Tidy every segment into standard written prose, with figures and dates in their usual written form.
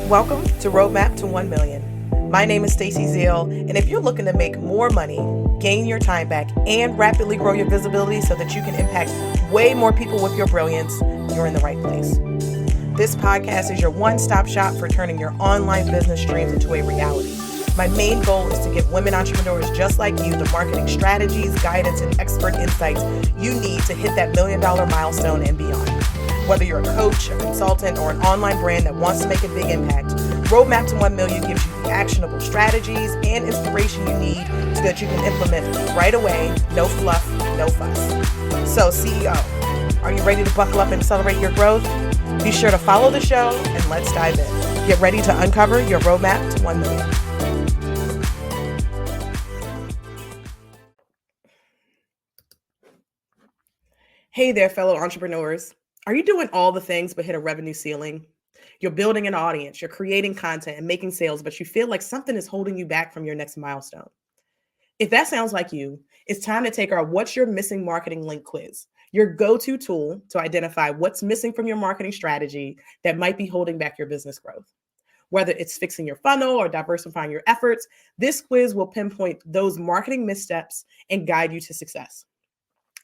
Welcome to Roadmap to 1 Million. My name is Stacey Zeal, and if you're looking to make more money, gain your time back, and rapidly grow your visibility so that you can impact way more people with your brilliance, you're in the right place. This podcast is your one-stop shop for turning your online business dreams into a reality. My main goal is to give women entrepreneurs just like you the marketing strategies, guidance, and expert insights you need to hit that $1 million milestone and beyond. Whether you're a coach, a consultant, or an online brand that wants to make a big impact, Roadmap to 1 Million gives you the actionable strategies and inspiration you need so that you can implement right away, no fluff, no fuss. So CEO, are you ready to buckle up and accelerate your growth? Be sure to follow the show and let's dive in. Get ready to uncover your roadmap to 1 million. Hey there, fellow entrepreneurs. Are you doing all the things but hit a revenue ceiling? You're building an audience, you're creating content and making sales, but you feel like something is holding you back from your next milestone. If that sounds like you, it's time to take our What's Your Missing Marketing Link quiz, your go-to tool to identify what's missing from your marketing strategy that might be holding back your business growth. Whether it's fixing your funnel or diversifying your efforts, this quiz will pinpoint those marketing missteps and guide you to success.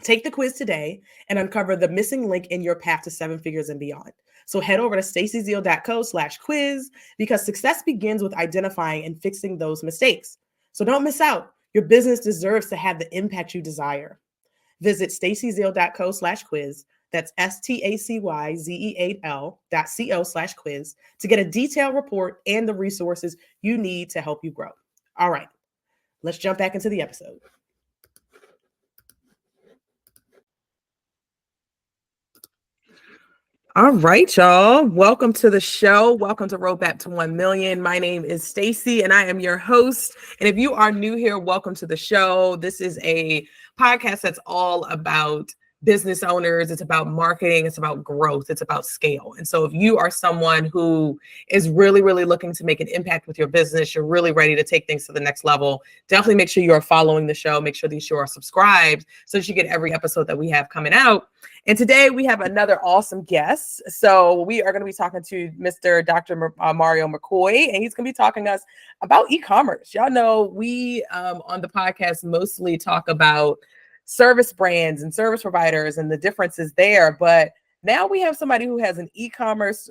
Take the quiz today and uncover the missing link in your path to 7 figures and beyond. So head over to staceyzeal.co/quiz because success begins with identifying and fixing those mistakes. So don't miss out. Your business deserves to have the impact you desire. Visit staceyzeal.co/quiz. That's STACYZEAL.co/quiz to get a detailed report and the resources you need to help you grow. All right, let's jump back into the episode. All right, y'all. Welcome to the show. Welcome to Roadmap to 1 Million. My name is Stacey and I am your host. And if you are new here, welcome to the show. This is a podcast that's all about business owners. It's about marketing. It's about growth. It's about scale. And so if you are someone who is really, really looking to make an impact with your business, you're really ready to take things to the next level, definitely make sure you are following the show. Make sure that you are subscribed so that you get every episode that we have coming out. And today we have another awesome guest. So we are going to be talking to Mr. Dr. Mario McCoy, and he's going to be talking to us about e-commerce. Y'all know we on the podcast mostly talk about service brands and service providers and the differences there. But now we have somebody who has an e-commerce,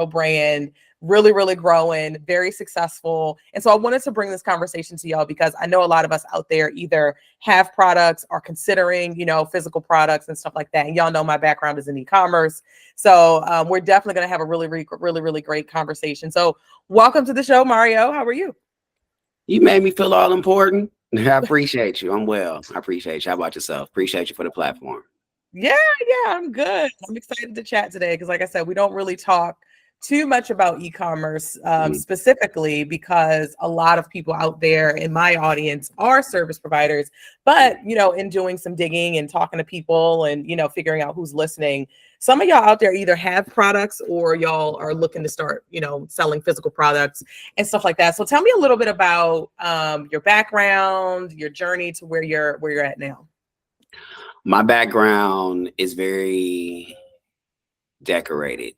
brand, really, really growing, very successful. And so I wanted to bring this conversation to y'all because I know a lot of us out there either have products or considering, physical products and stuff like that. And y'all know my background is in e-commerce. So we're definitely going to have a really, really, really, really great conversation. So welcome to the show, Mario. How are you? You made me feel all important. I appreciate you. I'm well. I appreciate you. How about yourself? Appreciate you for the platform. Yeah, I'm good. I'm excited to chat today because, like I said, we don't really talk too much about e-commerce specifically because a lot of people out there in my audience are service providers. But, in doing some digging and talking to people and, figuring out who's listening, some of y'all out there either have products or y'all are looking to start, selling physical products and stuff like that. So tell me a little bit about your background, your journey to where you're at now. My background is very decorated,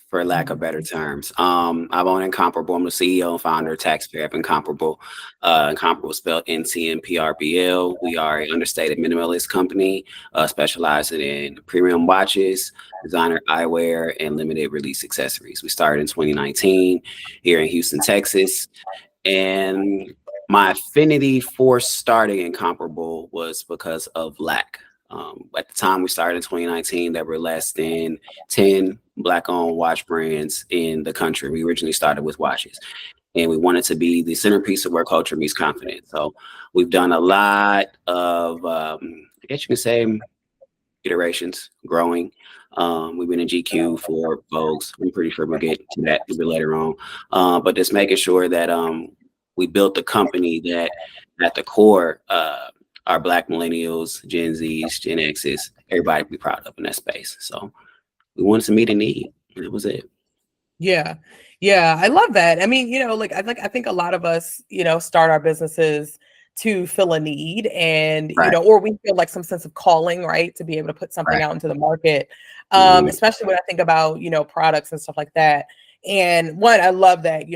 for lack of better terms. I've owned Incomparable. I'm the CEO and founder of Taxpayer of Incomparable. Incomparable is spelled NCMPRBL. We are an understated minimalist company specializing in premium watches, designer eyewear, and limited release accessories. We started in 2019 here in Houston, Texas. And my affinity for starting Incomparable was because of lack. At the time we started in 2019, there were less than 10 Black-owned watch brands in the country. We originally started with watches, and we wanted to be the centerpiece of where culture meets confidence. So we've done a lot of, I guess you can say, iterations, growing. We've been in GQ for Vogues. I'm pretty sure we'll get to that a bit later on. But just making sure that we built a company that at the core, our Black millennials, Gen Zs, Gen Xs, everybody be proud of in that space. So we wanted to meet a need, and that was it. Yeah, I love that. I mean, I think a lot of us, start our businesses to fill a need and, Right. Or we feel like some sense of calling, right, to be able to put something out into the market, especially when I think about, products and stuff like that. And one, I love that,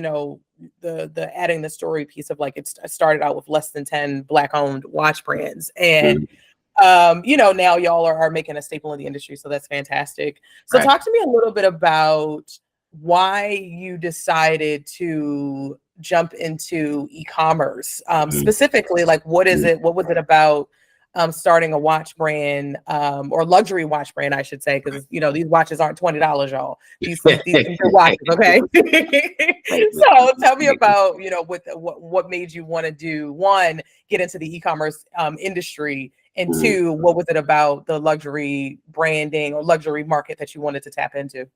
the adding the story piece of like, it started out with less than 10 Black owned watch brands. And now y'all are making a staple in the industry. So that's fantastic. So Right. talk to me a little bit about why you decided to jump into e-commerce. Specifically, like what was it about starting a watch brand, or luxury watch brand, I should say, because these watches aren't $20, y'all. These some good watches, okay? So tell me about what made you want to do, one, get into the e-commerce industry, and two, what was it about the luxury branding or luxury market that you wanted to tap into?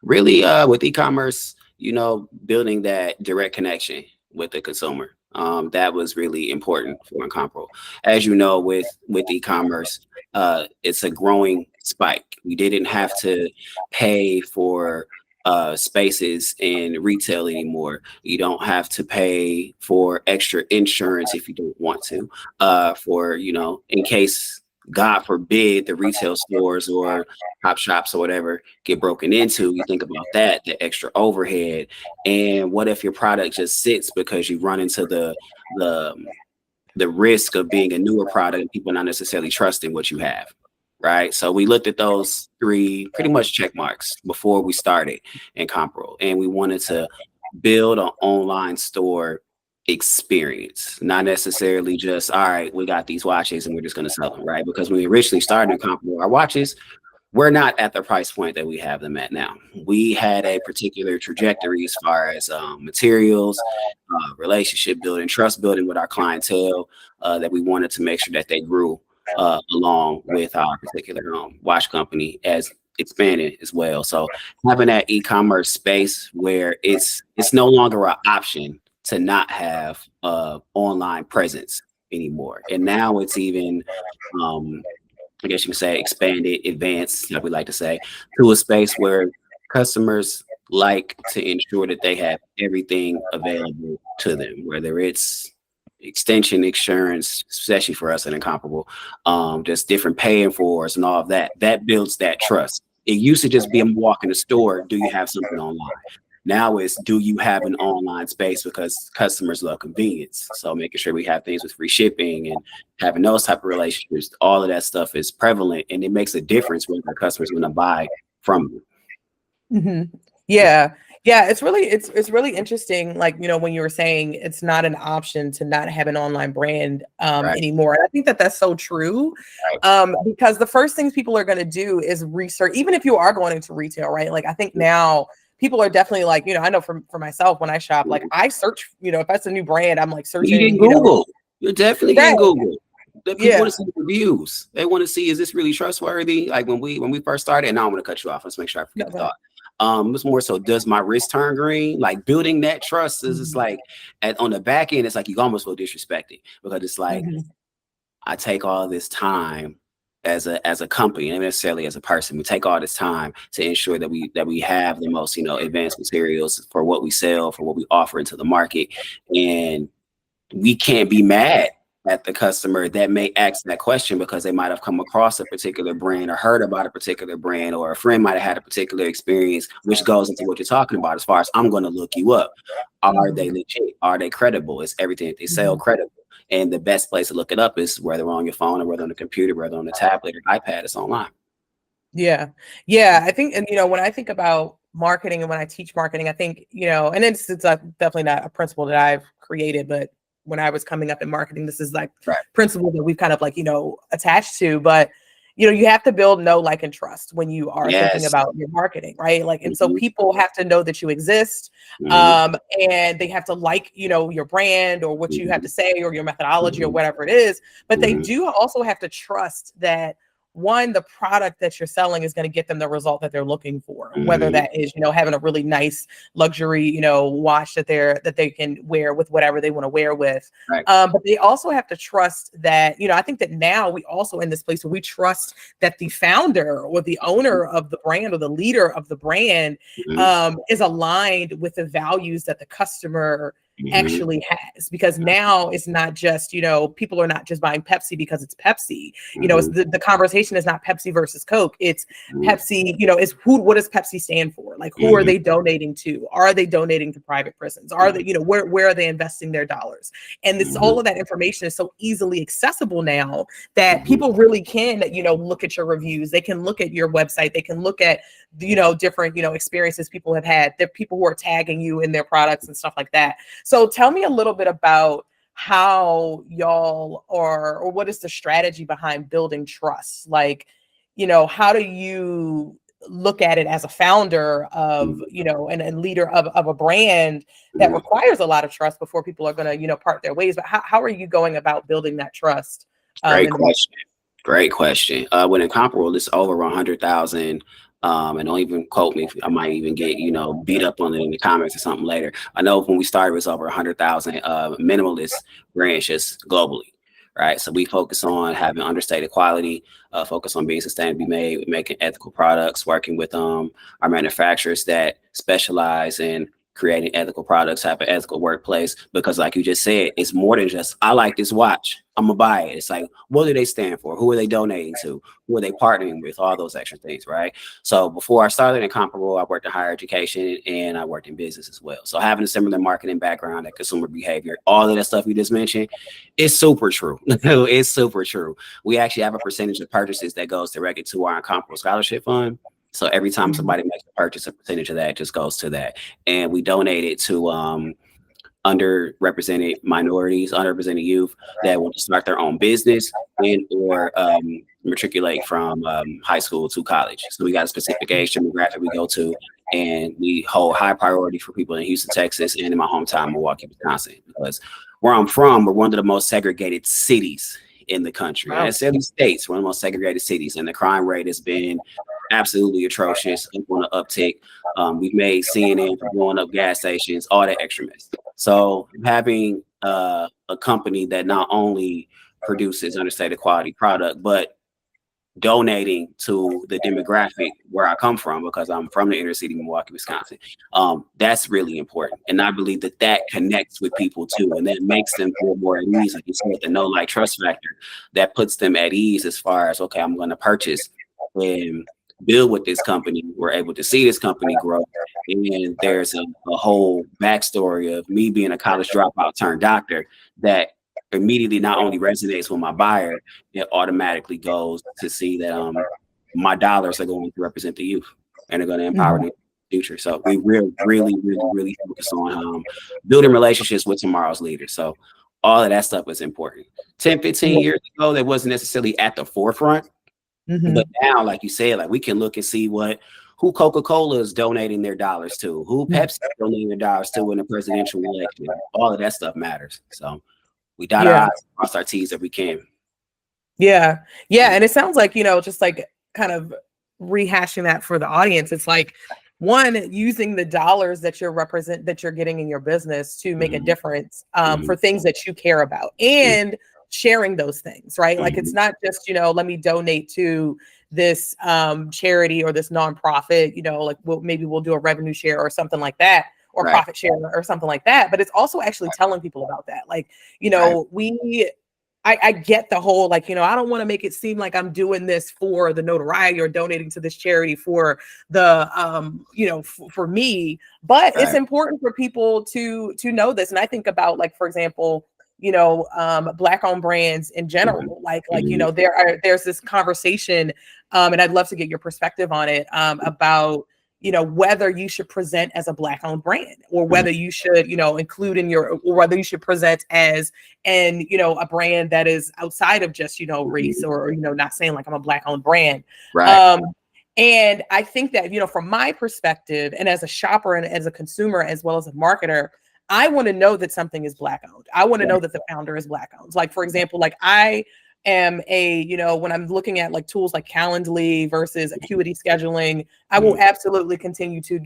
Really, with e-commerce, building that direct connection with the consumer. That was really important for Incomparable. As you know, with e-commerce, it's a growing spike. We didn't have to pay for spaces in retail anymore. You don't have to pay for extra insurance if you don't want to, in case, God forbid, the retail stores or pop shops or whatever get broken into. You think about that, the extra overhead. And what if your product just sits because you run into the risk of being a newer product and people not necessarily trusting what you have, right? So we looked at those three pretty much check marks before we started Incomparable, and we wanted to build an online store experience, not necessarily just, all right, we got these watches and we're just going to sell them, right? Because when we originally started Incomparable, our watches, we're not at the price point that we have them at now. We had a particular trajectory as far as materials, relationship building, trust building with our clientele, that we wanted to make sure that they grew along with our particular watch company as expanding as well. So having that e-commerce space where it's no longer an option to not have online presence anymore. And now it's even I guess you could say expanded, advanced, like we like to say, to a space where customers like to ensure that they have everything available to them, whether it's extension insurance, especially for us at Incomparable, just different paying fors and all of that. That builds that trust. It used to just be a walk in the store. Do you have something online? Now it's, do you have an online space, because customers love convenience. So making sure we have things with free shipping and having those type of relationships, all of that stuff is prevalent, and it makes a difference when the customer's going to buy from you. Yeah. It's really interesting. Like, when you were saying it's not an option to not have an online brand anymore. And I think that that's so true, because the first things people are going to do is research, even if you are going into retail, right? Like, I think now people are definitely like, I know for myself, when I shop, like I search, if that's a new brand, I'm like searching. You can Google. You're definitely getting Google. The people want to see the reviews. They want to see, is this really trustworthy? Like when we first started, and now I'm going to cut you off. Let's make sure I forget the thought. It's more so, does my wrist turn green? Like building that trust is it's like on the back end, it's like you almost feel disrespected, because it's like I take all this time as a company, and necessarily as a person, we take all this time to ensure that we have the most advanced materials for what we sell, for what we offer into the market, and we can't be mad at the customer that may ask that question because they might have come across a particular brand or heard about a particular brand, or a friend might have had a particular experience, which goes into what you're talking about as far as, I'm going to look you up. Are they legit? Are they credible? Is everything that they sell credible? And the best place to look it up is whether on your phone, or whether on the computer, whether on the tablet or iPad, it's online. Yeah. I think, and when I think about marketing and when I teach marketing, I think, and it's definitely not a principle that I've created, but when I was coming up in marketing, this is like principle that we've kind of like, attached to, but you have to build know, like, and trust when you are thinking about your marketing, right? Like, and so people have to know that you exist, and they have to like, your brand or what you have to say or your methodology or whatever it is, but they do also have to trust that, one, the product that you're selling is going to get them the result that they're looking for, whether that is, having a really nice luxury, watch that they can wear with whatever they want to wear with. But they also have to trust that, I think that now we also in this place where we trust that the founder or the owner of the brand or the leader of the brand is aligned with the values that the customer actually has, because now it's not just, people are not just buying Pepsi because it's Pepsi. It's the conversation is not Pepsi versus Coke. It's Pepsi, it's what does Pepsi stand for? Like, who are they donating to? Are they donating to private prisons? Are they, where are they investing their dollars? And this, all of that information is so easily accessible now that people really can, look at your reviews. They can look at your website. They can look at, different, experiences people have had. There are people who are tagging you in their products and stuff like that. So tell me a little bit about how y'all are, or what is the strategy behind building trust? Like, how do you look at it as a founder of, and leader of a brand that requires a lot of trust before people are going to, part their ways? But how are you going about building that trust? Great question. When Incomparable, it's over 100,000. And don't even quote me. I might even get, beat up on it in the comments or something later. I know when we started, it was over 100,000 minimalist brands just globally, right? So we focus on having understated quality, focus on being sustainably made, making ethical products, working with our manufacturers that specialize in creating ethical products, have an ethical workplace, because like you just said, it's more than just, I like this watch, I'm gonna buy it. It's like, what do they stand for? Who are they donating to? Who are they partnering with? All those extra things, right? So before I started Incomparable, I worked in higher education and I worked in business as well. So having a similar marketing background and consumer behavior, all of that stuff you just mentioned, is super true. It's super true. We actually have a percentage of purchases that goes directly to our Incomparable Scholarship Fund. So every time somebody makes a purchase, a percentage of that just goes to that. And we donate it to underrepresented minorities, underrepresented youth that want to start their own business and or matriculate from high school to college. So we got a specific age demographic we go to, and we hold high priority for people in Houston, Texas, and in my hometown, Milwaukee, Wisconsin, because where I'm from, we're one of the most segregated cities in the country. Wow. And it's 70 states, one of the most segregated cities, and the crime rate has been absolutely atrocious, on the uptick. We've made CNN for blowing up gas stations, all that extra mess. So having a company that not only produces understated quality product, but donating to the demographic where I come from, because I'm from the inner city, Milwaukee, Wisconsin, that's really important. And I believe that that connects with people too, and that makes them feel more at ease. Like you said, the know, like, trust factor, that puts them at ease as far as, okay, I'm going to purchase and build with this company. We're able to see this company grow. And there's a whole backstory of me being a college dropout turned doctor that immediately not only resonates with my buyer, it automatically goes to see that my dollars are going to represent the youth and are going to empower the future. So we really focus on building relationships with tomorrow's leaders. So all of that stuff is important. 10, 15 years ago, that wasn't necessarily at the forefront. But now, like you said, like we can look and see who Coca-Cola is donating their dollars to, who Pepsi is donating their dollars to in a presidential election. All of that stuff matters. So we dot our I's, cross our T's if we can. Yeah. And it sounds like, just like kind of rehashing that for the audience. It's like, one, using the dollars that you're getting in your business to make a difference for things that you care about, and sharing those things, right? Like, it's not just, let me donate to this charity or this nonprofit, like maybe we'll do a revenue share or something like that, or profit share or something like that. But it's also actually telling people about that. Like, I get the whole, like, I don't want to make it seem like I'm doing this for the notoriety or donating to this charity for the, for me, but it's important for people to know this. And I think about, like, for example, Black-owned brands in general, there's this conversation, and I'd love to get your perspective on it, about, whether you should present as a Black-owned brand, or whether you should, include in or whether you should present as a brand that is outside of just, race, or, not saying like I'm a Black-owned brand. Right. And I think that, from my perspective, and as a shopper and as a consumer, as well as a marketer, I want to know that something is Black owned. I want to know that the founder is Black owned. Like, for example, like I am when I'm looking at like tools like Calendly versus Acuity scheduling, I will absolutely continue to,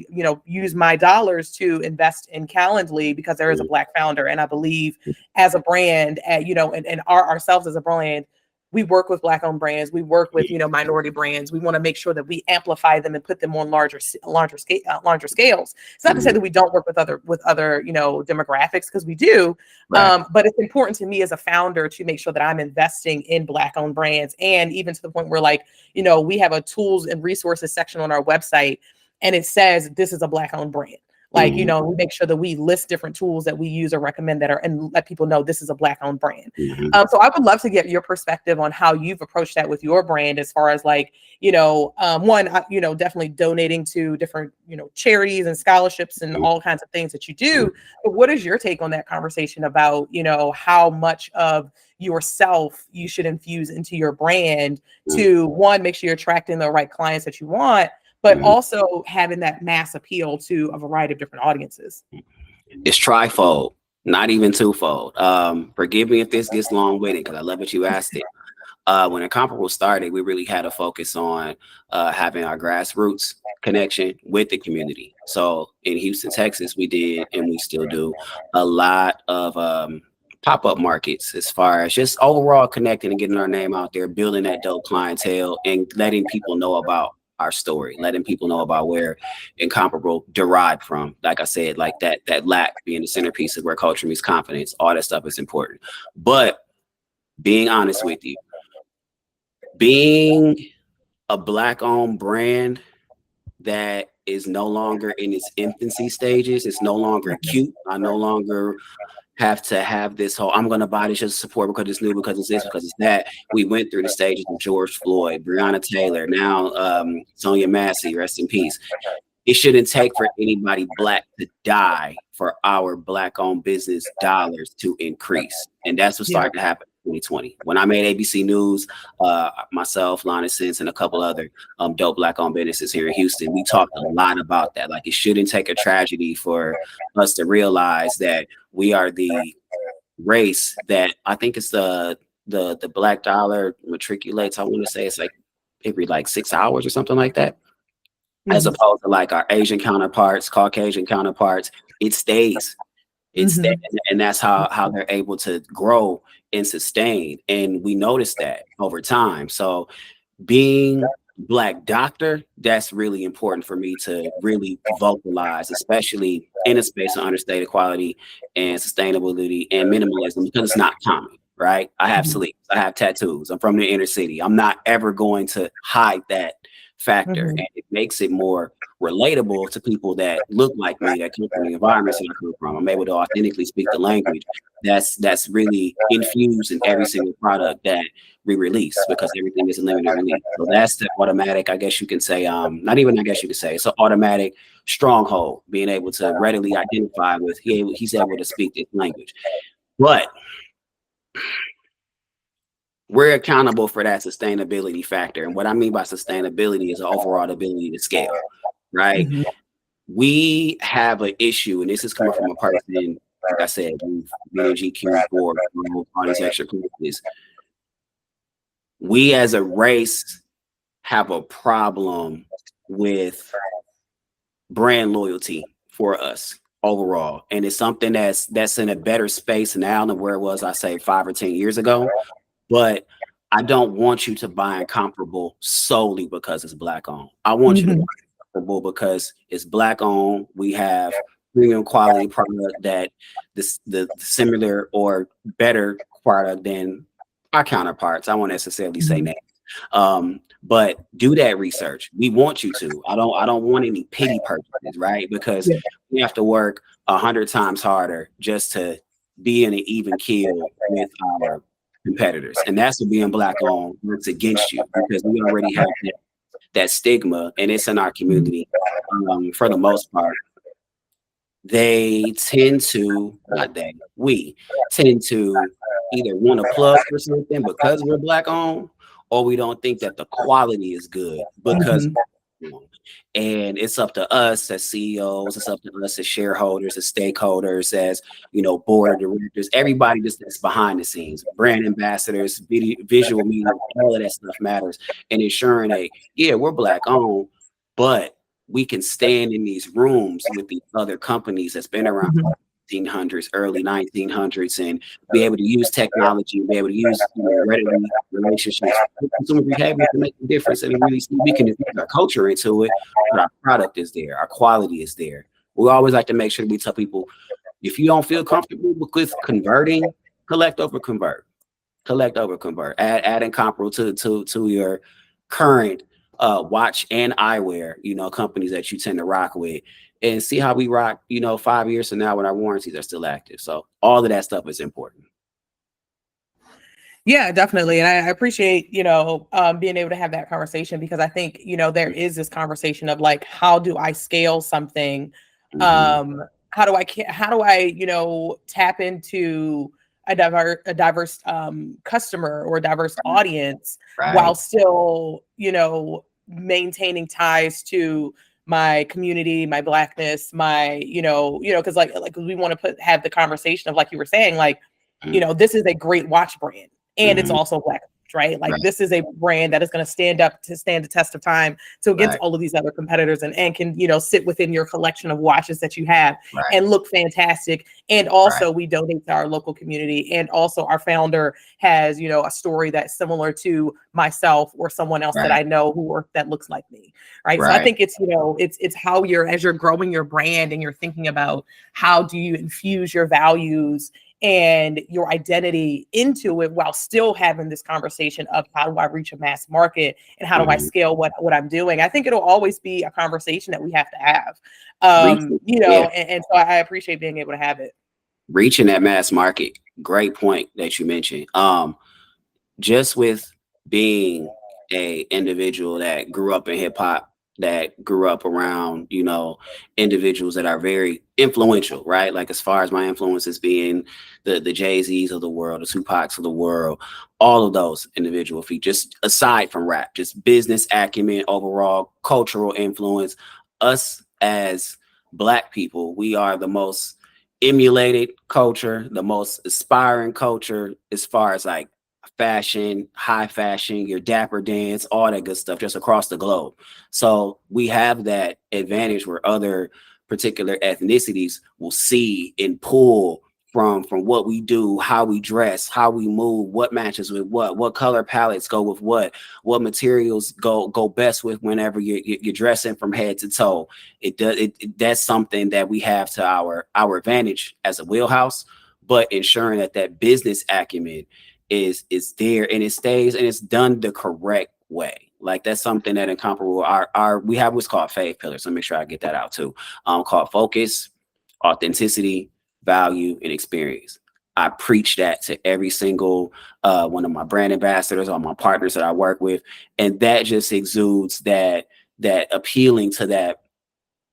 use my dollars to invest in Calendly because there is a Black founder. And I believe as a brand, and ourselves as a brand, we work with Black owned brands, we work with, minority brands. We want to make sure that we amplify them and put them on larger scales. It's not to say that we don't work with other demographics, because we do. Right. But it's important to me as a founder to make sure that I'm investing in Black owned brands, and even to the point where, like, we have a tools and resources section on our website, and it says this is a Black owned brand. Like, we make sure that we list different tools that we use or recommend and let people know this is a Black owned brand. So I would love to get your perspective on how you've approached that with your brand, as far as like, definitely donating to different, charities and scholarships and all kinds of things that you do. But what is your take on that conversation about, how much of yourself you should infuse into your brand to, one, make sure you're attracting the right clients that you want, but also having that mass appeal to a variety of different audiences? It's trifold, not even twofold. Forgive me if this gets long-winded, because I love that you asked it. When Incomparable started, we really had a focus on having our grassroots connection with the community. So in Houston, Texas, we did, and we still do, a lot of pop-up markets, as far as just overall connecting and getting our name out there, building that dope clientele, and letting people know about our story, letting people know about where Incomparable derived from. Like I said, like that lack being the centerpiece of where culture meets confidence, all that stuff is important. But being honest with you, being a Black-owned brand that is no longer in its infancy stages, it's no longer cute. I no longer have to have this whole, I'm going to buy this just to support because it's new, because it's this, because it's that. We went through the stages of George Floyd, Breonna Taylor, now Sonia Massey, rest in peace. It shouldn't take for anybody Black to die for our Black-owned business dollars to increase. And that's what started to happen in 2020. When I made ABC News, myself, Lana Sense, and a couple other dope Black-owned businesses here in Houston, we talked a lot about that. Like, it shouldn't take a tragedy for us to realize that we are the race that, I think it's the Black dollar matriculates. I want to say it's like every 6 hours or something like that. As opposed to like our Asian counterparts, Caucasian counterparts, it stays. It's and that's how they're able to grow and sustain. And we noticed that over time. So being Black doctor, that's really important for me to really vocalize, especially in a space of understated quality and sustainability and minimalism, because it's not common, right? I have sleeves, I have tattoos, I'm from the inner city. I'm not ever going to hide that factor, and it makes it more relatable to people that look like me, that come from the environments that I come from. I'm able to authentically speak the language that's really infused in every single product that we release, because everything is a limited release. So that's the automatic, I guess you can say, not even I guess you could say, it's an automatic stronghold, being able to readily identify with he's able to speak this language. But we're accountable for that sustainability factor. And what I mean by sustainability is overall ability to scale, right? We have an issue, and this is coming from a person, like I said, we've been in GQ for all these extra courses. We as a race have a problem with brand loyalty for us overall. And it's something that's in a better space now than where it was, I say, 5 or 10 years ago. But I don't want you to buy Incomparable solely because it's Black owned. I want you to buy Incomparable because it's Black owned. We have premium quality product that the similar or better product than our counterparts. I won't necessarily say that. But do that research. We want you to. I don't want any pity purchases, right? Because we have to work 100 times harder just to be in an even keel with our competitors, and that's what being Black owned works against you, because we already have that stigma, and it's in our community. For the most part, we tend to either want to plug for something because we're Black owned, or we don't think that the quality is good because and it's up to us as CEOs, it's up to us as shareholders, as stakeholders, as board of directors, everybody that's behind the scenes, brand ambassadors, visual media, all of that stuff matters. And ensuring we're Black owned, but we can stand in these rooms with these other companies that's been around for 1800s, early 1900s, and be able to use technology and be able to use readily relationships with consumer behavior to make a difference. And really see we can infuse our culture into it, but our product is there, our quality is there. We always like to make sure we tell people, if you don't feel comfortable with converting, collect over convert. Collect over convert. Add incomparable to your current watch and eyewear, companies that you tend to rock with, and see how we rock, 5 years from now when our warranties are still active. So all of that stuff is important. Yeah, definitely. And I appreciate, being able to have that conversation, because I think, there is this conversation of like, how do I scale something? Mm-hmm. How do I, tap into a diverse customer or diverse audience while Right. still, maintaining ties to my community, my Blackness, my, because like we want to have the conversation of, like you were saying, like, Mm-hmm. this is a great watch brand, and it's Mm-hmm. also Black, right? Like, Right. this is a brand that is going to stand the test of time to against Right. all of these other competitors, and can, sit within your collection of watches that you have Right. and look fantastic. And Right. also we donate to our local community. And also our founder has, a story that's similar to myself or someone else that Right. I know that looks like me. Right. So I Right. think it's, it's how as you're growing your brand and you're thinking about how do you infuse your values and your identity into it while still having this conversation of how do I reach a mass market and how do I Mm-hmm. scale what I'm doing. I think it'll always be a conversation that we have to have, Yeah. and so I appreciate being able to have it. Reaching that mass market. Great point that you mentioned. Just with being a individual that grew up in hip hop, that grew up around, individuals that are very influential, right? Like, as far as my influences being the Jay-Z's of the world, the Tupacs of the world, all of those individual feet, just aside from rap, just business acumen, overall cultural influence. Us as Black people, we are the most emulated culture, the most aspiring culture, as far as like fashion, high fashion, your dapper dance, all that good stuff, just across the globe. So we have that advantage where other particular ethnicities will see and pull from what we do, how we dress, how we move, what matches with what color palettes go with what materials go best with whenever you're dressing from head to toe. That's something that we have to our advantage as a wheelhouse, but ensuring that business acumen is there and it stays and it's done the correct way. Like, that's something that incomparable we have what's called faith pillars. So make sure I get that out too. Called focus, authenticity, value, and experience. I preach that to every single one of my brand ambassadors, all my partners that I work with, and that just exudes that appealing to that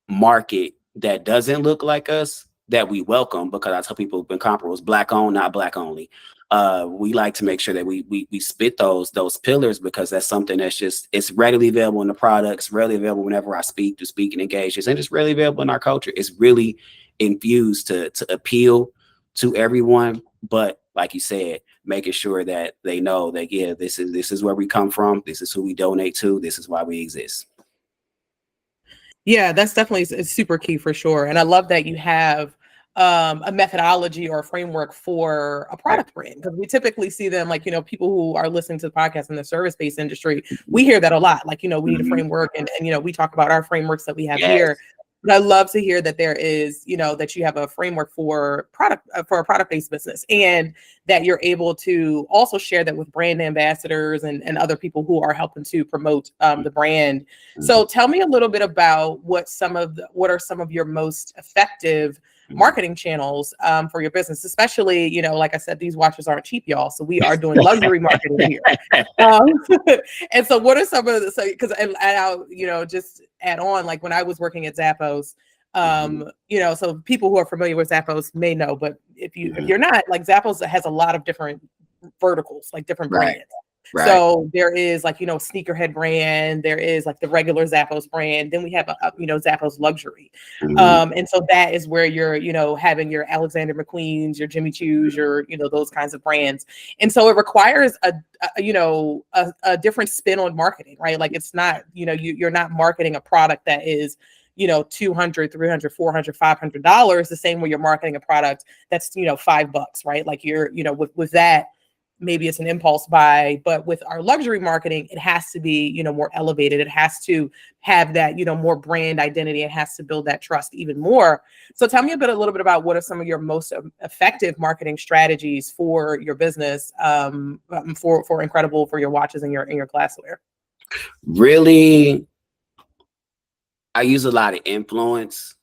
market that doesn't look like us, that we welcome, because I tell people incomparable is Black owned, not Black only. We like to make sure that we spit those pillars, because that's something that's just, it's readily available in the products, readily available whenever I speak and engage, and it's readily available in our culture. It's really infused to appeal to everyone, but like you said, making sure that they know that, yeah, this is where we come from, this is who we donate to, this is why we exist. Yeah, that's definitely it's super key for sure. And I love that you have a methodology or a framework for a Right. product brand, because we typically see them, like, people who are listening to the podcast in the service-based industry, we hear that a lot. Like, we need a framework, and we talk about our frameworks that we have Yes. here. But I love to hear that there is, that you have a framework for a product-based business, and that you're able to also share that with brand ambassadors and other people who are helping to promote the brand. So tell me a little bit about what are some of your most effective marketing channels for your business, especially, like I said, these watches aren't cheap, y'all. So we are doing luxury marketing here. And so what are some of the, because I'll, just add on, like when I was working at Zappos, so people who are familiar with Zappos may know, but if you're not, like, Zappos has a lot of different verticals, like different Right. brands. Right. So there is, like, sneakerhead brand, there is like the regular Zappos brand, then we have Zappos luxury. And so that is where you're, having your Alexander McQueen's, your Jimmy Choo's, your, those kinds of brands. And so it requires a different spin on marketing, right? Like, it's not, you're not marketing a product that is, $200, $300, $400, $500, the same way you're marketing a product that's, $5, right? Like you're, with that, maybe it's an impulse buy, but with our luxury marketing, it has to be, more elevated. It has to have that, more brand identity. It has to build that trust even more. So tell me a little bit about what are some of your most effective marketing strategies for your business, for Incredible, for your watches and your glassware. Really, I use a lot of influence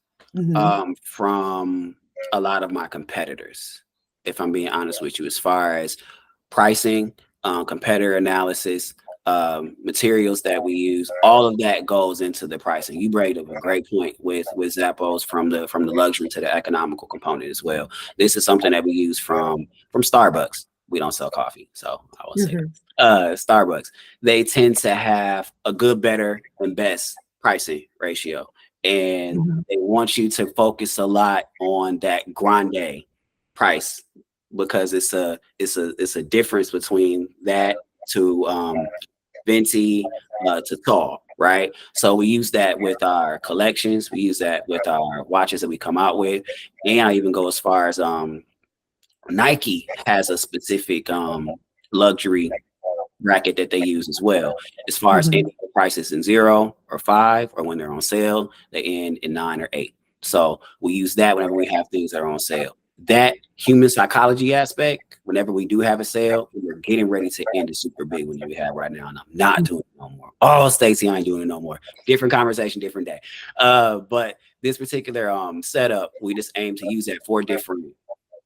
from a lot of my competitors, if I'm being honest with you, as far as pricing, competitor analysis, materials that we use, all of that goes into the pricing. You bring up a great point with Zappos from the luxury to the economical component as well. This is something that we use from Starbucks. We don't sell coffee, so I will say Starbucks. They tend to have a good, better, and best pricing ratio, and they want you to focus a lot on that grande price, because it's a difference between that to venti to tall, right? So we use that with our collections, we use that with our watches that we come out with, and I even go as far as Nike has a specific luxury bracket that they use as well, as far as any prices in 0 or 5, or when they're on sale they end in 9 or 8. So we use that whenever we have things that are on sale. That human psychology aspect, whenever we do have a sale, we're getting ready to end a super big one that we have right now, and I'm not doing it no more. Oh, Stacey, I ain't doing it no more. Different conversation, different day. But this particular setup, we just aim to use that for different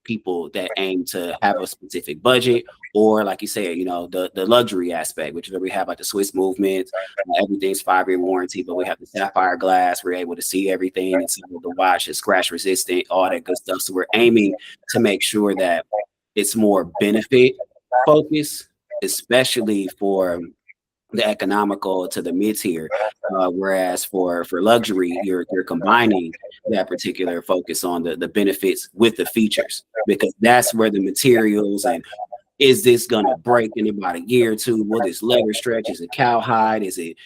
people that aim to have a specific budget, or like you said, the luxury aspect, which is where we have like the Swiss movements, everything's 5-year warranty, but we have the sapphire glass, we're able to see everything, and some of the watch is scratch resistant, all that good stuff. So we're aiming to make sure that it's more benefit focused, especially for the economical to the mid-tier, whereas for luxury, you're combining that particular focus on the benefits with the features, because that's where the materials, and is this gonna break in about a year or two? Will this leather stretch? Is it cowhide? Is it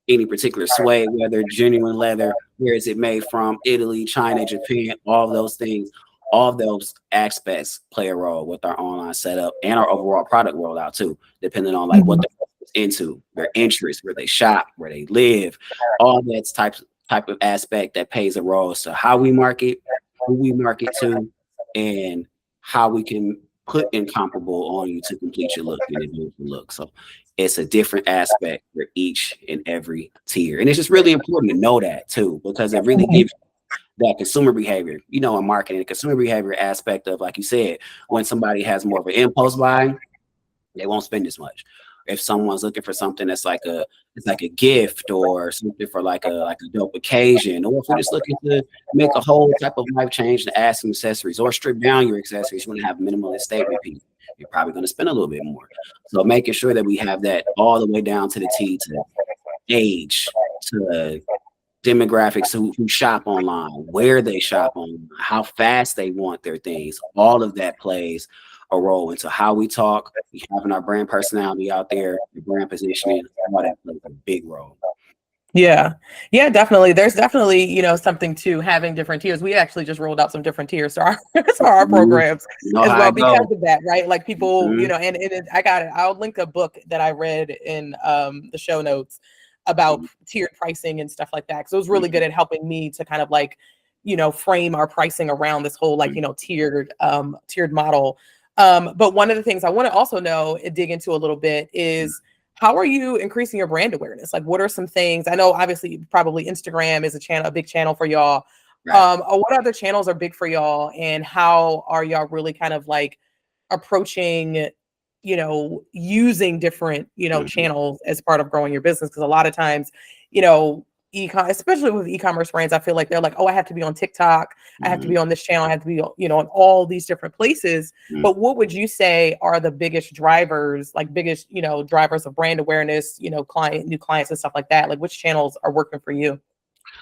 any particular suede, whether genuine leather? Where is it made from? Italy, China, Japan, all of those things. All of those aspects play a role with our online setup and our overall product rollout too, depending on like what they're into, their interests, where they shop, where they live, all that type of aspect that plays a role. So how we market, who we market to, and how we can put Incomparable on you to complete your look and enhance your look. So it's a different aspect for each and every tier, and it's just really important to know that too, because it really gives that consumer behavior, in marketing, the consumer behavior aspect of, like you said, when somebody has more of an impulse buy, they won't spend as much. If someone's looking for something that's like a gift, or something for like a dope occasion, or if you're just looking to make a whole type of life change and add some accessories, or strip down your accessories, you want to have a minimalist statement piece, you're probably going to spend a little bit more. So making sure that we have that all the way down to the T, to age, to demographics, who shop online, where they shop online, how fast they want their things, all of that plays a role into how we talk. We having our brand personality out there, the brand positioning, all that plays a big role. Yeah, definitely. There's definitely, something to having different tiers. We actually just rolled out some different tiers to our programs as well, because of that, right? Like people, and I got it. I'll link a book that I read in the show notes about tiered pricing and stuff like that. So it was really good at helping me to kind of like, frame our pricing around this whole like, tiered model. But one of the things I want to also know and dig into a little bit is, how are you increasing your brand awareness? Like, what are some things? I know obviously probably Instagram is a big channel for y'all. Right. What other channels are big for y'all, and how are y'all really kind of like approaching, using different, channels as part of growing your business? Because a lot of times, especially with e-commerce brands, I feel like they're like, oh, I have to be on TikTok, I have to be on this channel, I have to be, on all these different places. But what would you say are the biggest drivers, drivers of brand awareness, new clients and stuff like that? Like, which channels are working for you?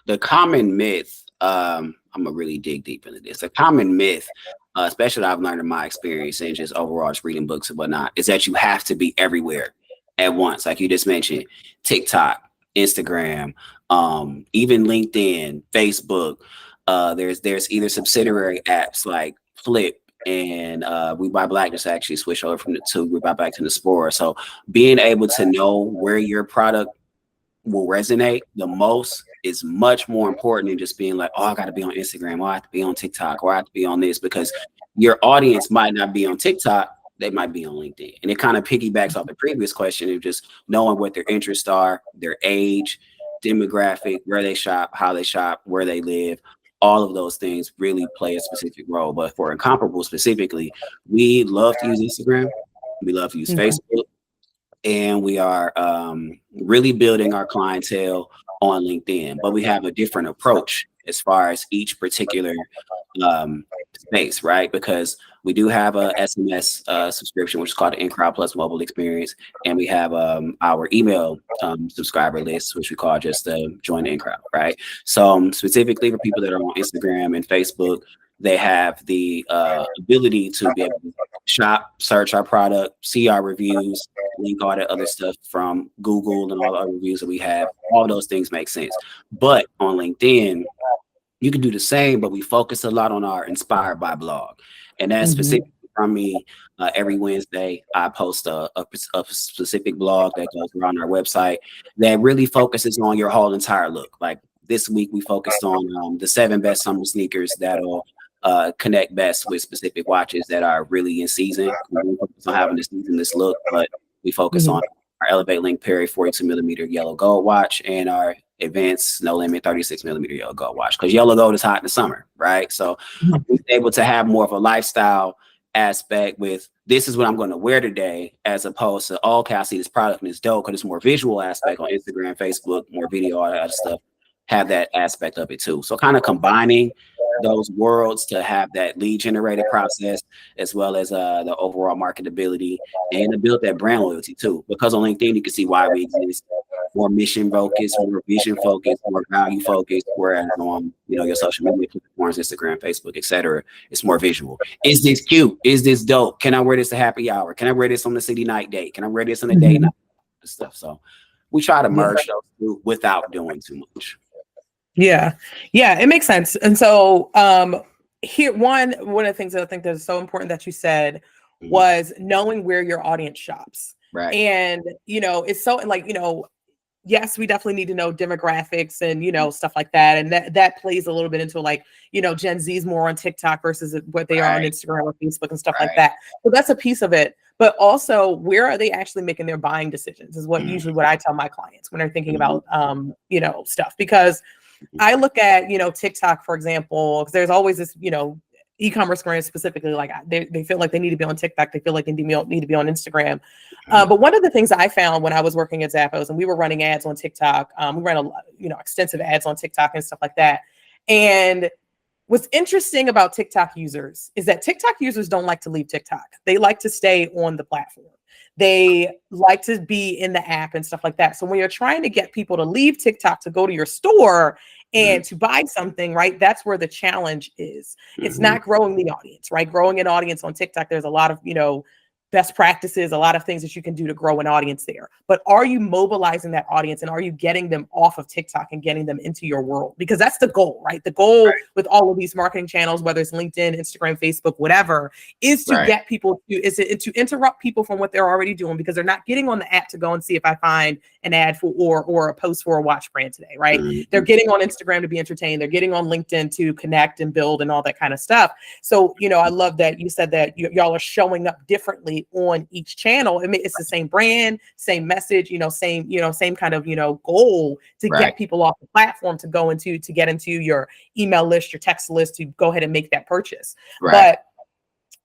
The common myth, I'm gonna really dig deep into this. The common myth, especially I've learned in my experience and just overall just reading books and whatnot, is that you have to be everywhere at once. Like you just mentioned, TikTok, Instagram, Even LinkedIn, Facebook. There's either subsidiary apps like Flip and We Buy Black just actually switched over from the to We Buy Black to the Explorer. So being able to know where your product will resonate the most is much more important than just being like, oh, I got to be on Instagram, or I have to be on TikTok, or I have to be on this, because your audience might not be on TikTok, they might be on LinkedIn. And it kind of piggybacks off the previous question of just knowing what their interests are, their age, demographic, where they shop, how they shop, where they live. All of those things really play a specific role. But for Incomparable specifically, we love to use Instagram. We love to use Facebook. And we are really building our clientele on LinkedIn, but we have a different approach as far as each particular space, right? Because we do have a SMS subscription, which is called the InCrowd Plus Mobile Experience, and we have our email subscriber list, which we call just Join the InCrowd, right? So specifically for people that are on Instagram and Facebook, they have the ability to be able to shop, search our product, see our reviews, link all that other stuff from Google and all the other reviews that we have. All those things make sense. But on LinkedIn, you can do the same, but we focus a lot on our Inspired by blog. And that's specific from me. Every Wednesday, I post a specific blog that goes around our website that really focuses on your whole entire look. Like this week, we focused on the 7 best summer sneakers that'll connect best with specific watches that are really in season. We don't focus on having this seasonless look, but we focus on our Elevate Link Perry 42mm yellow gold watch and our Advanced No Limit 36mm yellow gold watch, because yellow gold is hot in the summer, right? So we're able to have more of a lifestyle aspect with this is what I'm going to wear today, as opposed to, oh, okay, I see this product and it's dope, because it's more visual aspect on Instagram, Facebook, more video, all that other stuff. Have that aspect of it too. So kind of combining those worlds to have that lead generated process, as well as the overall marketability, and to build that brand loyalty too. Because on LinkedIn, you can see why we exist. More mission focused, more vision focused, more value focused. Whereas on your social media platforms, Instagram, Facebook, etc., it's more visual. Is this cute? Is this dope? Can I wear this to happy hour? Can I wear this on the city night date? Can I wear this on a date night? Stuff. So we try to merge those two without doing too much. Yeah, it makes sense. And so here, one of the things that I think that is so important that you said was knowing where your audience shops. Right. And, it's so like, yes, we definitely need to know demographics and, stuff like that. And that plays a little bit into like, Gen Z's more on TikTok versus what they are on Instagram or Facebook and stuff like that. So that's a piece of it. But also, where are they actually making their buying decisions is usually what I tell my clients when they're thinking about, stuff. Because I look at, TikTok, for example, because there's always this, e-commerce brands specifically, like they feel like they need to be on TikTok. They feel like they need to be on Instagram. But one of the things I found when I was working at Zappos and we were running ads on TikTok, we ran extensive ads on TikTok and stuff like that. And what's interesting about TikTok users is that TikTok users don't like to leave TikTok. They like to stay on the platform. They like to be in the app and stuff like that. So when you're trying to get people to leave TikTok to go to your store and to buy something, right, that's where the challenge is. It's not growing the audience, right? Growing an audience on TikTok, there's a lot of, best practices, a lot of things that you can do to grow an audience there. But are you mobilizing that audience and are you getting them off of TikTok and getting them into your world? Because that's the goal, right? The goal with all of these marketing channels, whether it's LinkedIn, Instagram, Facebook, whatever, is to get people to interrupt people from what they're already doing, because they're not getting on the app to go and see if I find an ad for or a post for a watch brand today, right? They're getting on Instagram to be entertained. They're getting on LinkedIn to connect and build and all that kind of stuff. So, I love that you said that y'all are showing up differently on each channel. I mean, it's the same brand, same message, same kind of, goal to get people off the platform to go into, to get into your email list, your text list, to go ahead and make that purchase. But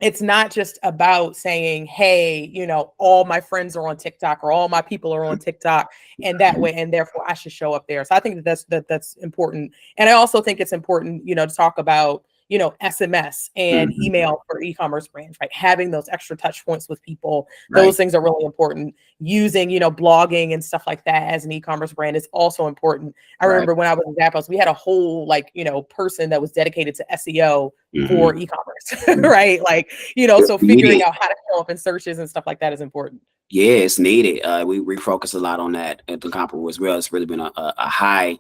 it's not just about saying, hey, all my friends are on TikTok or all my people are on TikTok and that way, and therefore I should show up there. So I think that's important. And I also think it's important, to talk about, SMS and email for e-commerce brands, right? Having those extra touch points with people, those things are really important. Using, blogging and stuff like that as an e-commerce brand is also important. I remember when I was in Zappos, we had a whole person that was dedicated to SEO for e-commerce, right? Like, so figuring out how to show up in searches and stuff like that is important. Yeah, it's needed. We focus a lot on that at the Comparable as well. It's really been a high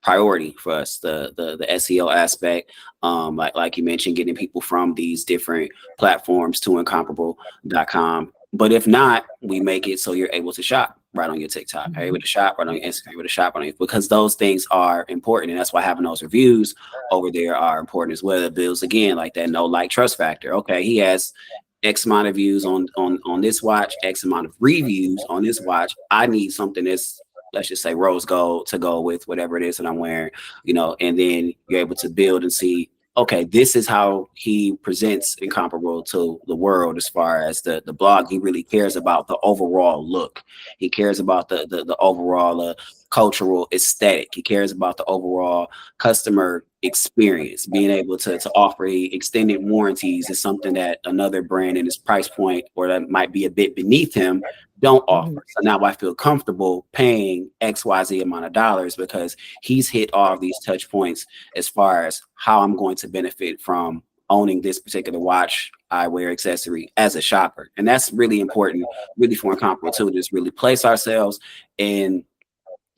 priority for us. The SEO aspect, like you mentioned, getting people from these different platforms to incomparable.com. But if not, we make it so you're able to shop right on your TikTok, you're able to shop right on your Instagram, you're able to shop right on your, because those things are important, and that's why having those reviews over there are important as well. It builds again like that like trust factor. Okay, he has X amount of views on this watch, X amount of reviews on this watch. I need something that's, let's just say, rose gold to go with whatever it is that I'm wearing, and then you're able to build and see, okay, this is how he presents Incomparable to the world as far as the blog. He really cares about the overall look. He cares about the overall cultural aesthetic. He cares about the overall customer experience. Being able to offer extended warranties is something that another brand in his price point, or that might be a bit beneath him, don't offer. So now I feel comfortable paying XYZ amount of dollars because he's hit all of these touch points as far as how I'm going to benefit from owning this particular watch, eyewear, accessory as a shopper. And that's really important, really, for Incomparable too, to just really place ourselves in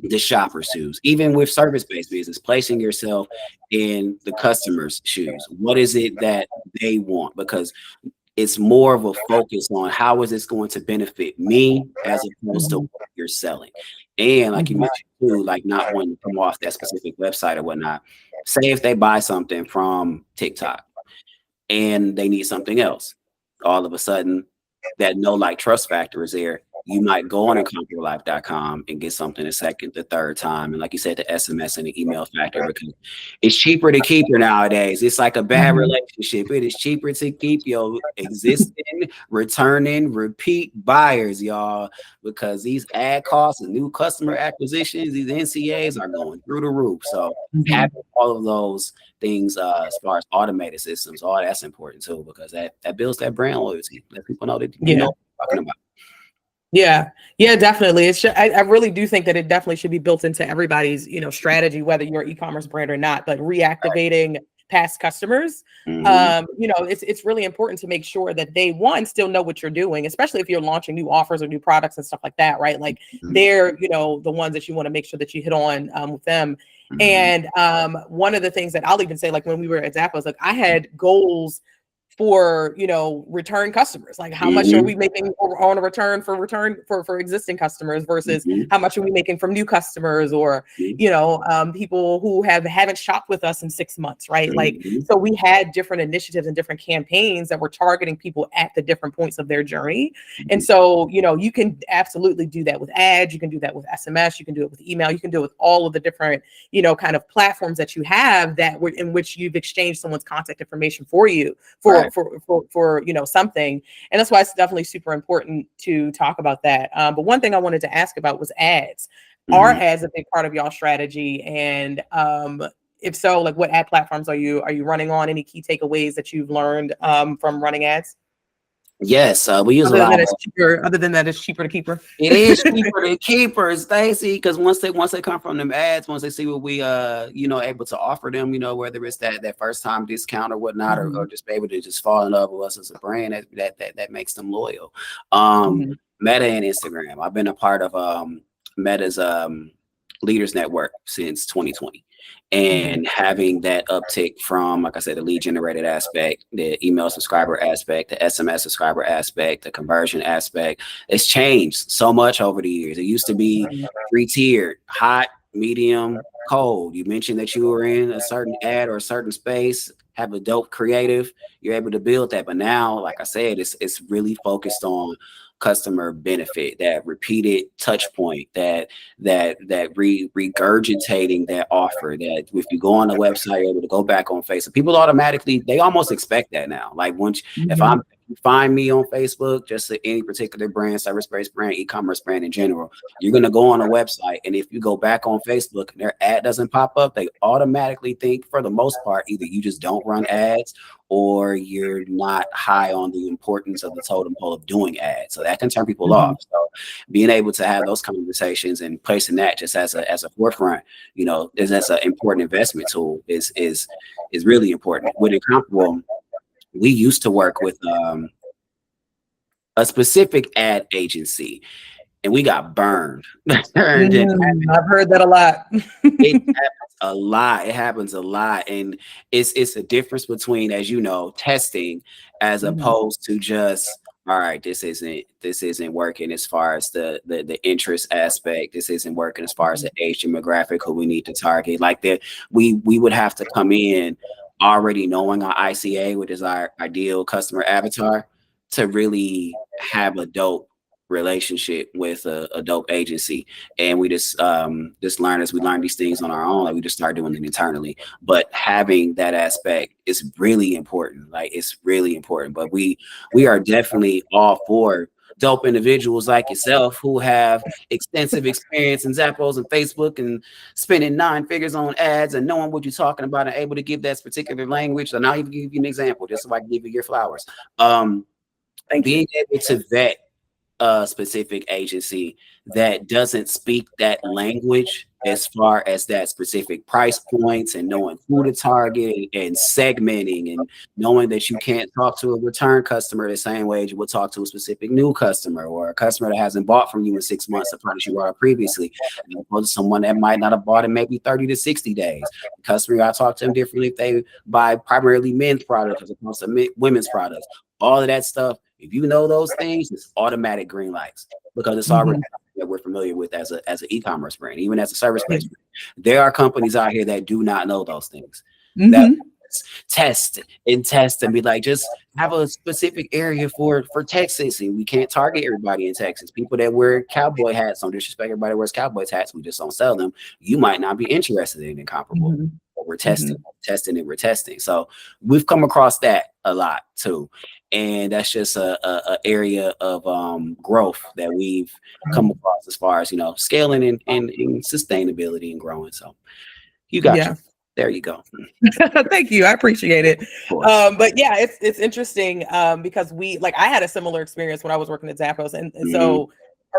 the shopper's shoes. Even with service-based business, placing yourself in the customer's shoes. What is it that they want? Because it's more of a focus on how is this going to benefit me as opposed to what you're selling. And like you mentioned too, like not wanting to come off that specific website or whatnot. Say if they buy something from TikTok and they need something else, all of a sudden that no like trust factor is there. You might go on incomparableife.com and get something the second, the third time. And like you said, the SMS and the email factor, because it's cheaper to keep her nowadays. It's like a bad relationship. It is cheaper to keep your existing, returning, repeat buyers, y'all, because these ad costs and new customer acquisitions, these NCAs are going through the roof. So having all of those things as far as automated systems, all that's important too, because that builds that brand loyalty. Let people know that you know what you're talking about. Yeah, definitely. I really do think that it definitely should be built into everybody's, strategy, whether you're an e-commerce brand or not. But reactivating past customers, it's really important to make sure that they, one, still know what you're doing, especially if you're launching new offers or new products and stuff like that, right? Like they're, the ones that you want to make sure that you hit on with them. And one of the things that I'll even say, like when we were at Zappos, like I had goals for return customers, like how much are we making on a return for existing customers versus how much are we making from new customers, or people who haven't shopped with us in 6 months, right? Like, so we had different initiatives and different campaigns that were targeting people at the different points of their journey. And so you can absolutely do that with ads, you can do that with SMS, you can do it with email, you can do it with all of the different kind of platforms that you have that were in which you've exchanged someone's contact information for you for something. And that's why it's definitely super important to talk about that. But one thing I wanted to ask about was ads. Are ads a big part of y'all strategy? And if so, like what ad platforms are you running on? Any key takeaways that you've learned from running ads? Yes, we use other than that, it's cheaper to keep her. It is cheaper to keep her, Stacey, because once they come from them ads, once they see what we able to offer them, whether it's that first time discount or whatnot, or just be able to just fall in love with us as a brand, that makes them loyal. Meta and Instagram. I've been a part of Meta's Leaders Network since 2020. And having that uptick from, like I said, the lead generated aspect, the email subscriber aspect, the SMS subscriber aspect, the conversion aspect, it's changed so much over the years. It used to be 3-tiered, hot, medium, cold. You mentioned that you were in a certain ad or a certain space, have a dope creative, you're able to build that. But now, like I said, it's really focused on customer benefit, that repeated touch point, that regurgitating that offer, that if you go on the website, you're able to go back on Facebook. People automatically, they almost expect that now. Like once, if you find me on Facebook, just any particular brand, service-based brand, e-commerce brand in general, you're going to go on a website. And if you go back on Facebook and their ad doesn't pop up, they automatically think, for the most part, either you just don't run ads or you're not high on the importance of the totem pole of doing ads. So that can turn people off. So being able to have those conversations and placing that just as a forefront, as an important investment tool is really important. With Incomparable, we used to work with a specific ad agency, and we got burned. Burned. I've heard that a lot. It happens a lot. It happens a lot. And it's a difference between, as you know, testing as opposed to just, all right, this isn't working as far as the interest aspect. This isn't working as far as the age demographic who we need to target. Like that, we would have to come in already knowing our ICA, which is our ideal customer avatar, to really have a dope relationship with a dope agency. And we just learn as we learn these things on our own, like we just start doing it internally. But having that aspect is really important. Like it's really important. But we are definitely all for dope individuals like yourself who have extensive experience in Zappos and Facebook and spending 9 figures on ads and knowing what you're talking about and able to give that particular language. And I'll even give you an example just so I can give you your flowers. Being able to vet a specific agency that doesn't speak that language as far as that specific price points and knowing who to target and segmenting and knowing that you can't talk to a return customer the same way as you would talk to a specific new customer or a customer that hasn't bought from you in 6 months the product you bought previously, as opposed to someone that might not have bought in maybe 30 to 60 days. The customer, I talk to them differently if they buy primarily men's products as opposed to women's products. All of that stuff, if you know those things, it's automatic green lights because it's already that we're familiar with as an e-commerce brand, even as a service-based brand. There are companies out here that do not know those things. That test and be like, just have a specific area for Texas, and we can't target everybody in Texas. People that wear cowboy hats, don't disrespect everybody that wears cowboy hats, we just don't sell them. You might not be interested in comparable. But we're testing. So we've come across that a lot too. And that's just a area of growth that we've come across as far as, scaling and sustainability and growing. So you got you. There you go. Thank you. I appreciate it. But yeah, it's interesting because I had a similar experience when I was working at Zappos. And so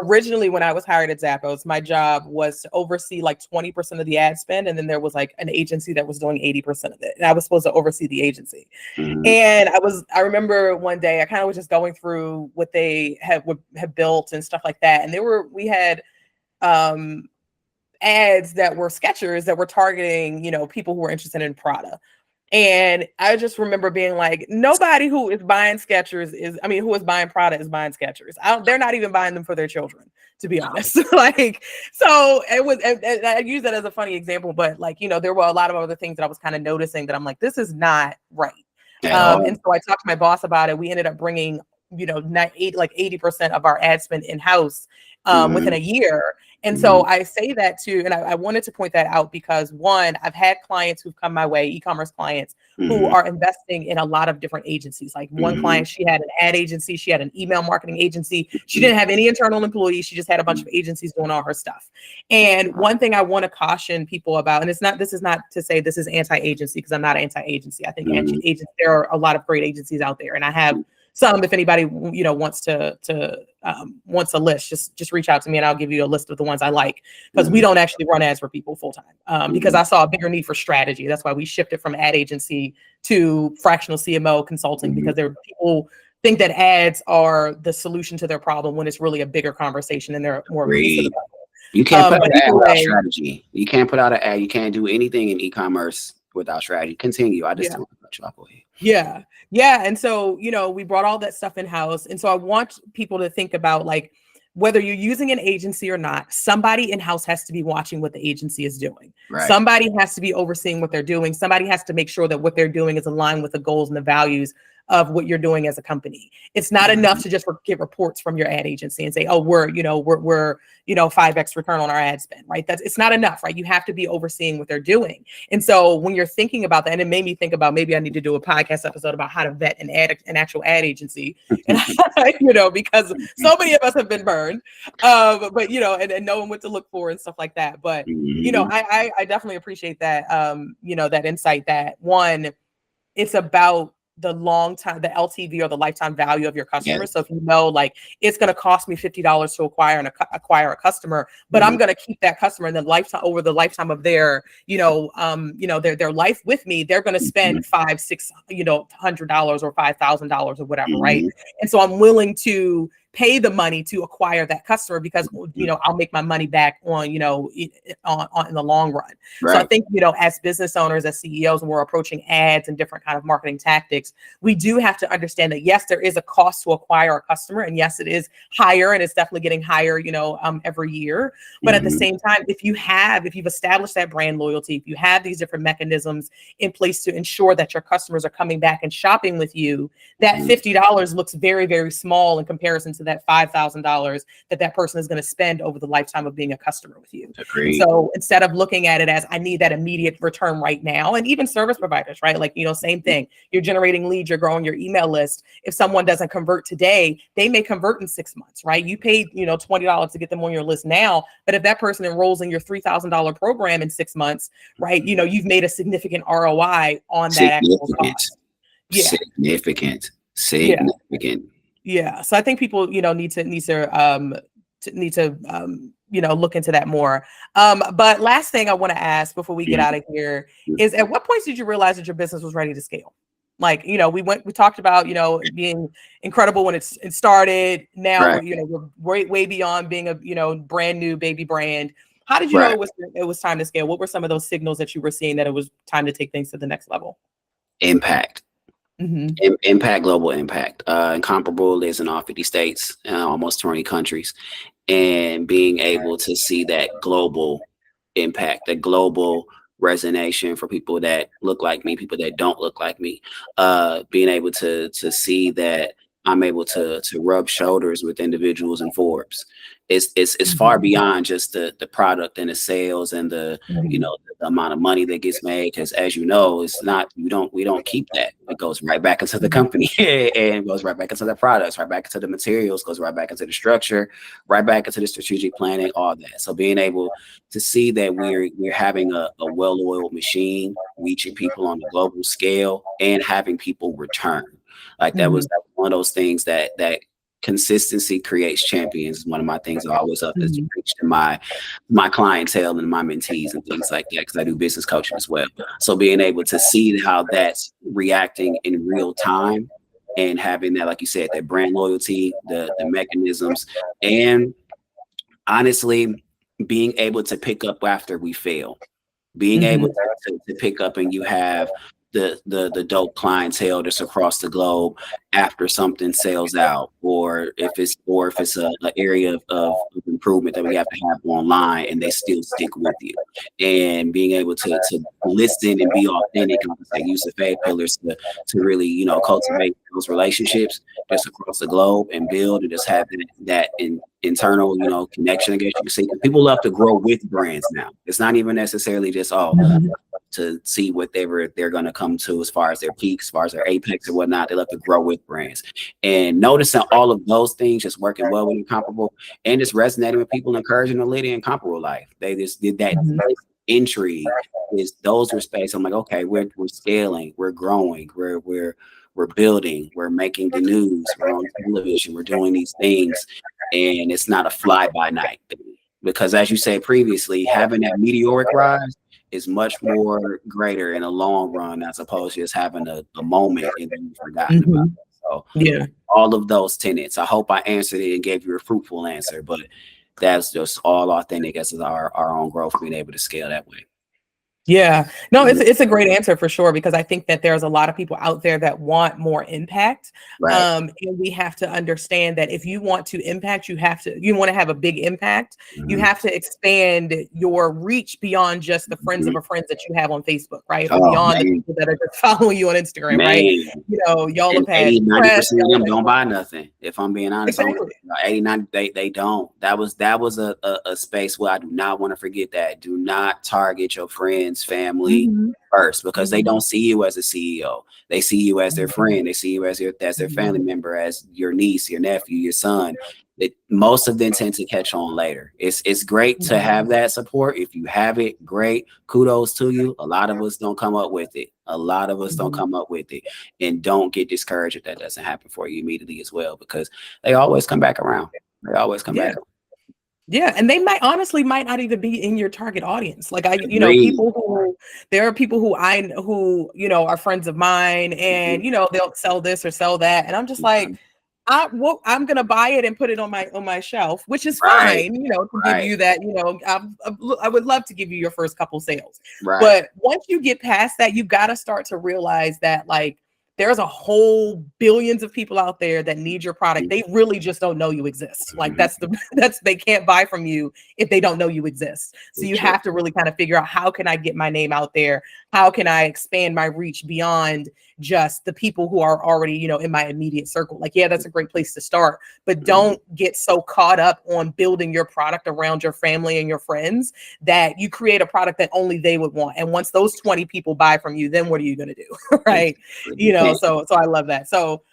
originally when I was hired at Zappos, my job was to oversee like 20% of the ad spend. And then there was like an agency that was doing 80% of it. And I was supposed to oversee the agency. And I remember one day I kind of was just going through what they have built and stuff like that. And we had ads that were Skechers that were targeting, people who were interested in Prada. And I just remember being like, nobody who is buying Skechers who is buying Prada is buying Skechers. They're not even buying them for their children, to be honest. So it was, and I use that as a funny example, but there were a lot of other things that I was kind of noticing that I'm like, this is not right. And so I talked to my boss about it. We ended up bringing, 80% of our ad spend in-house within a year. And so I say that too, and I wanted to point that out because one, I've had clients who've come my way, e-commerce clients who are investing in a lot of different agencies. Like one client, she had an ad agency, she had an email marketing agency. She didn't have any internal employees. She just had a bunch of agencies doing all her stuff. And one thing I want to caution people about, and this is not to say this is anti-agency because I'm not anti-agency. I think there are a lot of great agencies out there, and I have some. If anybody wants a list, just reach out to me and I'll give you a list of the ones I like, because we don't actually run ads for people full time because I saw a bigger need for strategy. That's why we shifted from ad agency to fractional CMO consulting, because there are people think that ads are the solution to their problem when it's really a bigger conversation and they're more reasonable. You can't put out an ad without strategy. You can't put out an ad. You can't do anything in e-commerce without strategy. Continue. I just don't cut you off. Go ahead. Yeah. And so, we brought all that stuff in-house. And so I want people to think about, like, whether you're using an agency or not, somebody in-house has to be watching what the agency is doing. Right. Somebody has to be overseeing what they're doing. Somebody has to make sure that what they're doing is aligned with the goals and the values of what you're doing as a company. It's not enough to just get reports from your ad agency and say, oh, we're 5x return on our ad spend, right? It's not enough, right? You have to be overseeing what they're doing. And so when you're thinking about that, and it made me think about, maybe I need to do a podcast episode about how to vet an actual ad agency, and because so many of us have been burned, but and knowing what to look for and stuff like that. But I definitely appreciate that, that insight. That one, it's about the LTV or the lifetime value of your customer. Yes. So if you know, like, it's going to cost me $50 to acquire a customer, but I'm going to keep that customer in the lifetime, over the lifetime of their, their life with me, they're going to spend $500, $600, or $5,000 or whatever. Right. And so I'm willing to pay the money to acquire that customer because, I'll make my money back on, in the long run. Right. So I think, as business owners, as CEOs, when we're approaching ads and different kind of marketing tactics, we do have to understand that, yes, there is a cost to acquire a customer. And yes, it is higher, and it's definitely getting higher, every year. But at the same time, if you've established that brand loyalty, if you have these different mechanisms in place to ensure that your customers are coming back and shopping with you, that $50 looks very, very small in comparison to that $5,000 that person is going to spend over the lifetime of being a customer with you. So instead of looking at it as, I need that immediate return right now, and even service providers, right? Like, same thing. You're generating leads, you're growing your email list. If someone doesn't convert today, they may convert in 6 months, right? You paid, $20 to get them on your list now, but if that person enrolls in your $3,000 program in 6 months, right? You've made a significant ROI on that actual cost. Significant. Yeah. So I think people, need to look into that more. But last thing I want to ask before we get out of here is, at what point did you realize that your business was ready to scale? Like, we talked about, being incredible when it started. Now, we're way beyond being a, brand new baby brand. How did you know it was time to scale? What were some of those signals that you were seeing that it was time to take things to the next level? Impact. Global impact. Incomparable lives in all 50 states, almost 20 countries, and being able to see that global impact, that global resonation for people that look like me, people that don't look like me, being able to see that I'm able to rub shoulders with individuals in Forbes. It's far beyond just the product and the sales and the the amount of money that gets made, because, as you know, it's not, we don't keep that. It goes right back into the company and goes right back into the products, right back into the materials, goes right back into the structure, right back into the strategic planning, all that. So being able to see that we're having a well-oiled machine, reaching people on a global scale, and having people return. Like that was one of those things that consistency creates champions. One of my things I always have to preach to my clientele and my mentees and things like that, because I do business coaching as well. So being able to see how that's reacting in real time and having that, like you said, that brand loyalty, the mechanisms, and honestly being able to pick up after we fail, being able to pick up, and you have the dope clientele that's across the globe after something sells out, or if it's a area of improvement that we have to have online, and they still stick with you, and being able to listen and be authentic, and use the faith pillars to really cultivate those relationships just across the globe and build, and just have that internal connection. I guess you can see, people love to grow with brands now. It's not even necessarily just to see what they're going to come to as far as their peaks, as far as their apex and whatnot. They love to grow with brands, and noticing all of those things just working well with Incomparable, and just resonating with people, encouraging to live the Incomparable life. They just did that intrigue. Those were space. I'm like, okay, we're scaling, we're growing, we're building, we're making the news, we're on television, we're doing these things, and it's not a fly by night thing. Because, as you said previously, having that meteoric rise is much more greater in the long run, as opposed to just having a moment and then you've forgotten about it. So all of those tenets, I hope I answered it and gave you a fruitful answer, but that's just all authentic as our own growth, being able to scale that way. Yeah, no, it's a great answer for sure, because I think that there's a lot of people out there that want more impact. And we have to understand that if you want to impact, you want to have a big impact. You have to expand your reach beyond just the friends of a friend that you have on Facebook, right? Or beyond the people that are just following you on Instagram, right? Y'all have had 80-90% of them don't buy nothing. If I'm being honest, 80-90 they don't. That was a space where I do not want to forget that. Do not target your friends, family first, because they don't see you as a CEO. They see you as their friend. They see you as their family member, as your niece, your nephew, your son. most of them tend to catch on later. It's great to have that support. If you have it, great. Kudos to you. A lot of us don't come up with it. And don't get discouraged if that doesn't happen for you immediately as well, because they always come back around. Back around. Yeah, and they might not even be in your target audience. Like there are people who are friends of mine, and they'll sell this or sell that, and I'm just like, I'm gonna buy it and put it on my shelf, which is fine, to give you that, I would love to give you your first couple sales. But once you get past that, you've got to start to realize that, like, there's a whole billions of people out there that need your product. They really just don't know you exist. Like they can't buy from you if they don't know you exist. So you have to really kind of figure out, how can I get my name out there? How can I expand my reach beyond just the people who are already, in my immediate circle? Like, yeah, that's a great place to start, but don't get so caught up on building your product around your family and your friends that you create a product that only they would want. And once those 20 people buy from you, then what are you going to do? Right. So I love that. So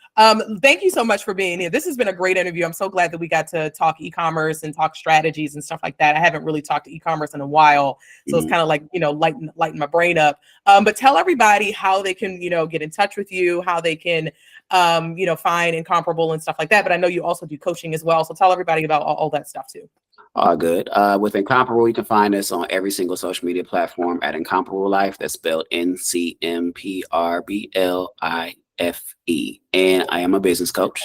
thank you so much for being here. This has been a great interview. I'm so glad that we got to talk e-commerce and talk strategies and stuff like that. I haven't really talked to e-commerce in a while. So it's kind of like, lighten my brain up. But tell everybody how they can, get in touch with you, how they can, find Incomparable and stuff like that. But I know you also do coaching as well. So tell everybody about all that stuff too. All good. With Incomparable, you can find us on every single social media platform at Incomparable Life. That's spelled NCMPRBLIFE. And I am a business coach.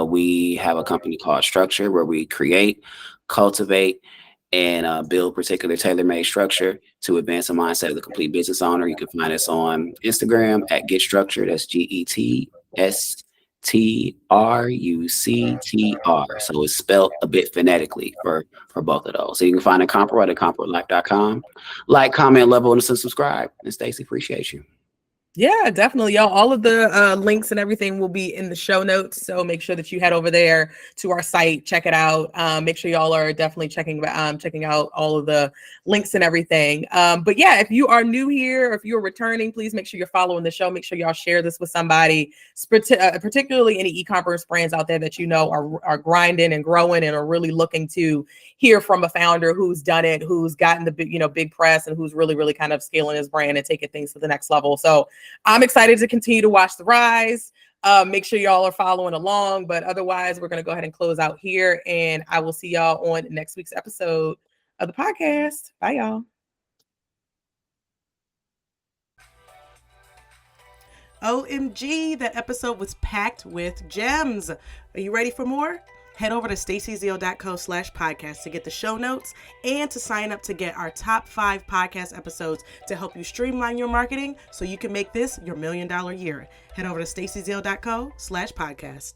We have a company called Structure, where we create, cultivate, and build particular tailor-made structure to advance the mindset of the complete business owner. You can find us on Instagram at Get Structure. That's GETSTRUCTR. So it's spelled a bit phonetically for both of those. So you can find Incomparable at IncomparableLife.com. Like, comment, level, and subscribe. And Stacey, appreciate you. Yeah, definitely, y'all. All of the links and everything will be in the show notes. So make sure that you head over there to our site, check it out. Make sure y'all are definitely checking out all of the links and everything. But yeah, if you are new here, or if you're returning, please make sure you're following the show. Make sure y'all share this with somebody, particularly any e-commerce brands out there that are grinding and growing and are really looking to hear from a founder who's done it, who's gotten the big press, and who's really, really kind of scaling his brand and taking things to the next level. So I'm excited to continue to watch the rise. Make sure y'all are following along, but otherwise we're going to go ahead and close out here, and I will see y'all on next week's episode of the podcast. Bye, y'all. OMG, that episode was packed with gems. Are you ready for more? Head over to staceyzeal.co/podcast to get the show notes and to sign up to get our top 5 podcast episodes to help you streamline your marketing so you can make this your $1 million year. Head over to staceyzeal.co/podcast.